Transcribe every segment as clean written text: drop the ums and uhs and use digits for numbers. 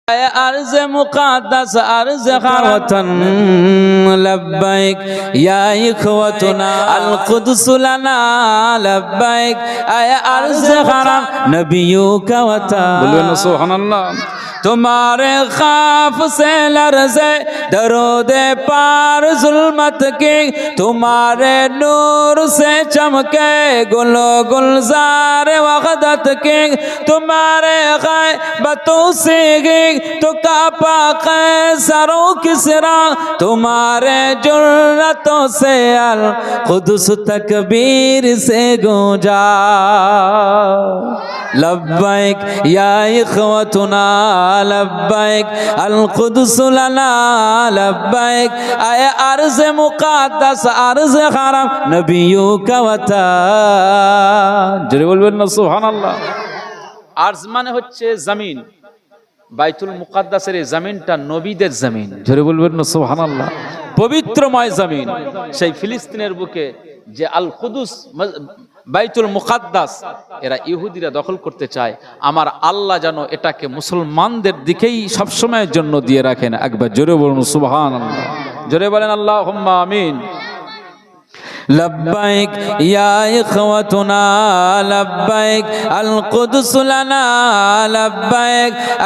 अर्ज़ मुक़द्दस अर्ज़ वतन लब्बैक या इख़वतुना अल क़ुद्स लना लब्बैक आया अर्ज़ हरम नबियों का वतन। बोलो सुभानअल्लाह। तुम्हारे खौफ से लरज़े दरोदे पार जुल्मत की, तुम्हारे नूर से चमके गुलो गुलजार वक़दत की, तुम्हारे ग़ैबतों से तो कापा कैसरों किसरा, तुम्हारे जुर्रतों से अल क़ुद्स तकबीर से गूंजा लब्बैक या इख़वतुना लब्बैक अल क़ुद्स लना लब्बैक आया अर्ज़ मुक़द्दस अर्ज़ हरम नबियों का वतन। जरे बोलবেন না সুবহানাল্লাহ। अर्ज़ মানে হচ্ছে জমিন, বাইতুল মুকাদ্দাসের এই জমিনটা নবীদের জমিন। জোরে বলবেন না সুবহানাল্লাহ। পবিত্রময় জমিন, সেই ফিলিস্তিনের বুকে যে আল কুদুস বাইতুল মুকাদ্দাস এরা ইহুদিরা দখল করতে চায়, আমার আল্লাহ যেন এটাকে মুসলমানদের দিকেই সবসময়ের জন্য দিয়ে রাখেন। একবার জোরে বলুন সুবহানাল্লাহ। জোরে বলেন আল্লাহুম্মা আমিন। लब्बैक या इख़वतुना लब्बैक अल क़ुद्स लना लब्बैक ऐ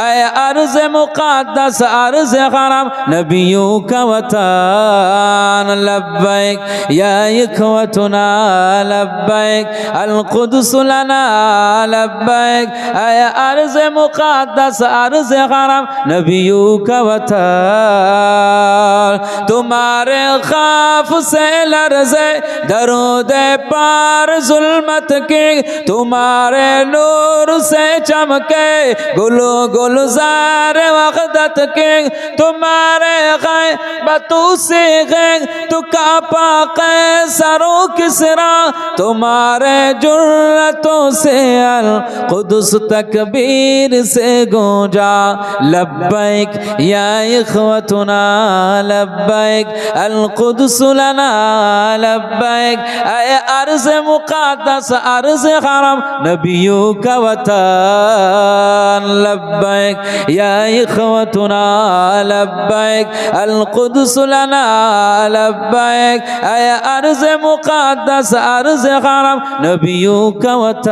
अर्ज़ मुक़द्दस अर्ज़ हरम नबियों का वतन लब्बैक या इख़वतुना लब्बैक अल क़ुद्स लना लब्बैक ऐ अर्ज़ मुक़द्दस अर्ज़ हरम नबियों का वतन। तुम्हारे खौफ से लरज़े दरोदे पार जुल्मत की, तुम्हारे नूर से चमके गुलो गुलजार वक़दत की, तुम्हारे ग़ैबतों से तो कापा कैसरों किसरा, तुम्हारे जुर्रतों से अल क़ुद्स तकबीर से गूंजा लब्बैक या इख़वतुना लब्बैक अल क़ुद्स लना लब्बैक ऐ अर्ज़ मुक़द्दस अर्ज़ हरम नबियों का वतन लब्बैक या इख़वतुना लब्बैक अल क़ुद्स लना लब्बैक ऐ अर्ज़ मुक़द्दस अर्ज़ हरम नबियों का वतन।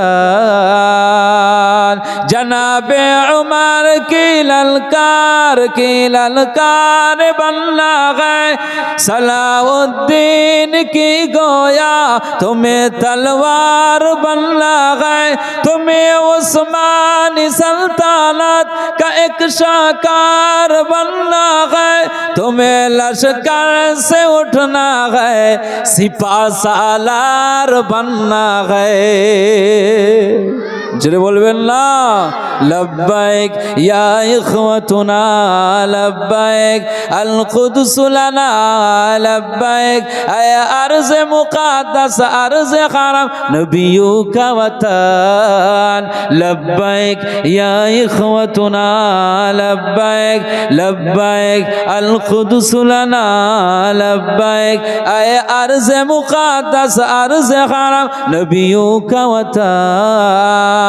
जनाबे उमर की ललकार बनना गए सलाउद्दीन की गोया, तुम्हें तलवार बनना गए, तुम्हें उस्मानी सल्तनत का एक शाकार बनना गए, तुम्हें लश्कर से उठना गए सिपा सालार बनना गए। जरे बोलবেন না लब्बैक या इख़वतुना लब्बैक अल क़ुद्स लना लब्बैक ऐ अर्ज़ मुक़द्दस अर्ज़ हरम नबियों का वतन लब्बैक या इख़वतुना लब्बैक लब्बैक अल क़ुद्स लना लब्बैक ऐ अर्ज़ मुक़द्दस अर्ज़ हरम नबियों का वतन।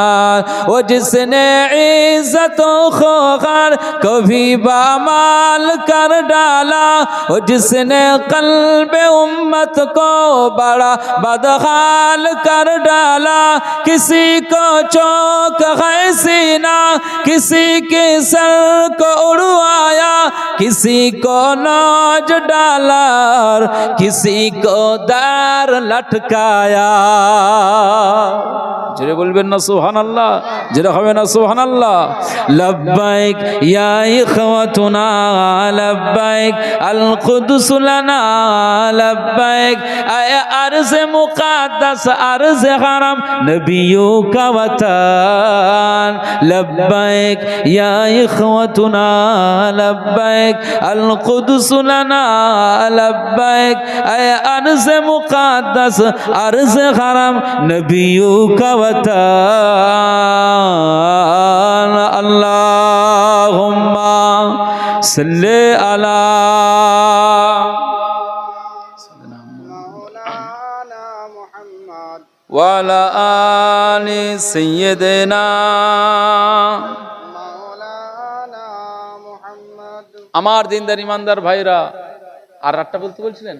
वो जिसने इज़्ज़तों को ग़र कभी बामाल कर डाला, वो जिसने क़ल्बे उम्मत को बड़ा बदहाल कर डाला, किसी को चौक है सीना किसी के सर को उड़वाया, किसी को नौज डाला और किसी को दार लटकाया। जरे बोलবেন না সুবহানাল্লাহ। जरे হবে না সুবহানাল্লাহ। लब्बैक या इख़वतुना लब्बैक अल क़ुद्स लना लब्बैक ऐ अर्ज़ मुक़द्दस अर्ज़ हरम नबियों का वतन लब्बैक या इख़वतुना लब्बैक अल क़ुद्स लना लब्बैक ऐ अर्ज़ मुक़द्दस अर्ज़ हरम नबियों का वतन। अल्लाहुम्मा सल्ली अला मौलाना मुहम्मद व अला आलि सय्यिदिना मौलाना আমার দিনদার ইমানদার ভাইরা, আর রাতটা বলতে বলছিলেন